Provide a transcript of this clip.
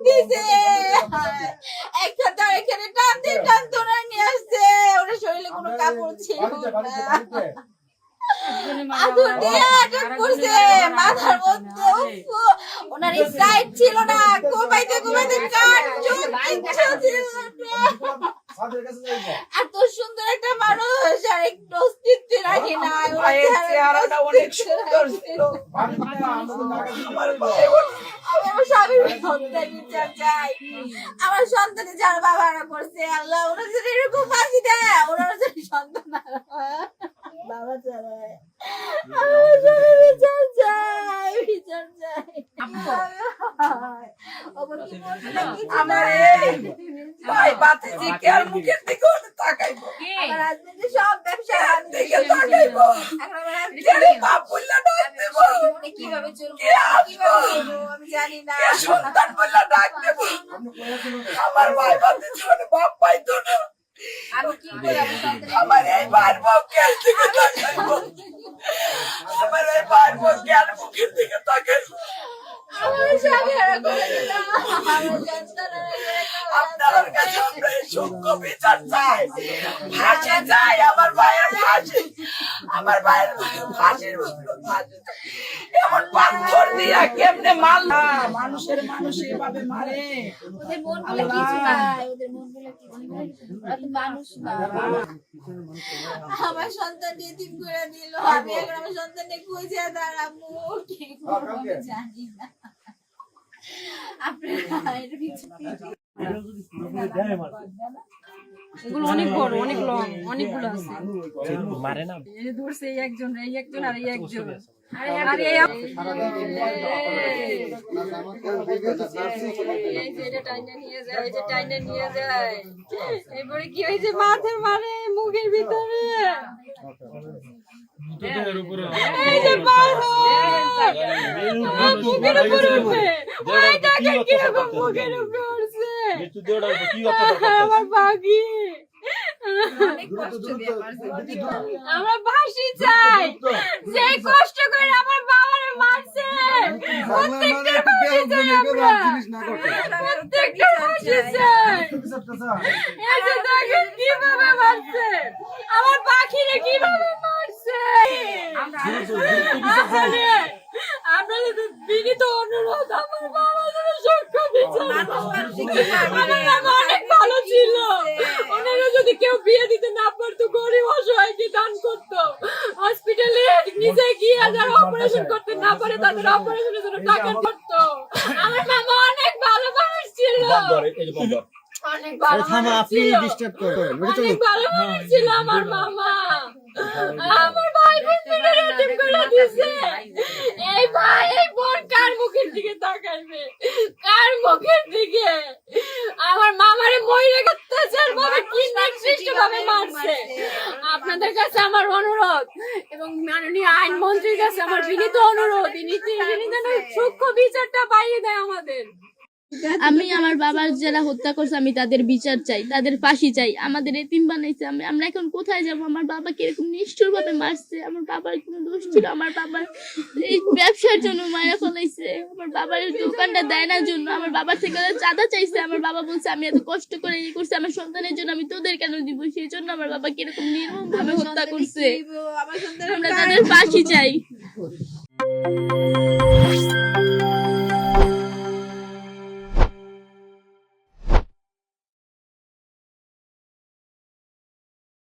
দিছে একটা তার এখানে টান তোরা নিয়ে আসছে ওর শরীরে কোনো কাপড় ছিল না আদর দিয়ে আটক করছে মাথার মধ্যে ওনার সাইড ছিল না কোবাইতে কাট চোখ কিচ্ছু ছিল না এত সুন্দর একটা মানুষ আর একটু অস্তিত্ব রাখে না চেহারাটা অনেক সুন্দর ছিল আমার স্বামীর হত্যা বিচার চাই আমার সন্তানের যার বাবারা করছে আল্লাহ ওরা যদি এরকম ফাঁসি দেয় ওনার যদি সন্তান বাবা চালায় আমার স্বামীর বিচার চাই আমার ভাই বাতিজি কে আর মুখের দিকে তাকাইবো আমার হাজবেন্ড সব ব্যবসা দিকে তাকাইবো কে বাপ বললা ডাক দেব কিভাবে চলবো আমি জানি না সন্তান বললা ডাক দেব আমার ভাই বাতিজি বাপ পাইতো না আমি কি করে আমার এই ভাইয়ের মুখের দিকে তাকাইবো আমার এই ভাইয়ের মুখের দিকে তাকাইবো আমার স্বামী আর করে দিল আমার সন্তান আপনার কাছে আমরা সূক্ষ্ম বিচার চাই ফাঁসি চাই আমার ভাইয়ের ফাঁসি আমার ভাইয়ের ফাঁসির এমন পাথর দিয়া কেমনে মারলা মানুষের মানুষ এভাবে মারে ওদের মন বলে কিছু নাই ওদের মন বলে কিছু নাই ওরা তো মানুষ না আমার সন্তান এতিম করে দিল আমি এখন আমার সন্তানকে খুঁজে দাঁড়াবো কি করবো আমি জানি না আপনারা এর পিছনে এগুলো অনেক বড় অনেক লং অনেকগুলো আছে মারে না এই ধরছে এই একজন আর এই একজন এই যে টাইনে নিয়ে যায় এরপরে কি হয়েছে মাথার মারে মুখের ভিতরে এই যে মুখের উপরে উঠবে ওই দেখেন কিরকম মুখের উপরে উঠছে আমার বাকি আমরা ফাঁসি চাই যে কষ্ট করে আমার বাবারে মারছে প্রত্যেকটা ফাঁসি চাই আমরা প্রত্যেকটা ফাঁসি চাই এই যে দেখেন কিভাবে মারছে আমার পাখিরে কিভাবে মারছে আপনাদের বিনীত অনুরোধ আমার বাবা যেন সূক্ষ্ম বিচার আমার বাবা অনেক ভালো ছিল ওনারা যদি কেউ বিয়ে দিতে না পারতো গরিব অসহায়কে দান করতো হসপিটালে নিজে গিয়ে যারা অপারেশন করতে না পারে তাদের অপারেশনের জন্য টাকা করতো আমার মামা অনেক ভালো মানুষ ছিল অনেক ভালো মানুষ ছিল অনেক ভালো মানুষ ছিল আমার মামা আমার ভাই বোনদের এতিম করে দিয়েছে এই ভাই এই বোন কার মুখের দিকে তাকাইবে কার মুখের দিকে আমার মামারে মইরে অত্যাচার ভাবে কি নিকৃষ্ট ভাবে মারছে আপনাদের কাছে আমার অনুরোধ এবং মাননীয় আইনমন্ত্রীর কাছে আমার বিনীত অনুরোধ ইনি যেন সূক্ষ্ম বিচারটা পাইয়ে দেয় আমাদের আমি আমার বাবার যারা হত্যা করছে আমি তাদের বিচার চাই তাদের ফাঁসি চাই আমাদের এতিম বানাইছে আমরা এখন কোথায় যাব আমার বাবাকে এরকম নিষ্ঠুর ভাবে মারছে আমার বাবার কোনো দোষ ছিল আমার বাবার এই ব্যবসার জন্য মায়া ফলাইছে আমার বাবার দোকানটা দেয় না জন্য আমার বাবার থেকে চাঁদা চাইছে আমার বাবা বলছে আমি এত কষ্ট করে এই করছি আমার সন্তানের জন্য আমি তোদের কেন দিব সেই জন্য আমার বাবাকে এরকম নির্মম ভাবে হত্যা করছে আমরা তাদের ফাঁসি চাই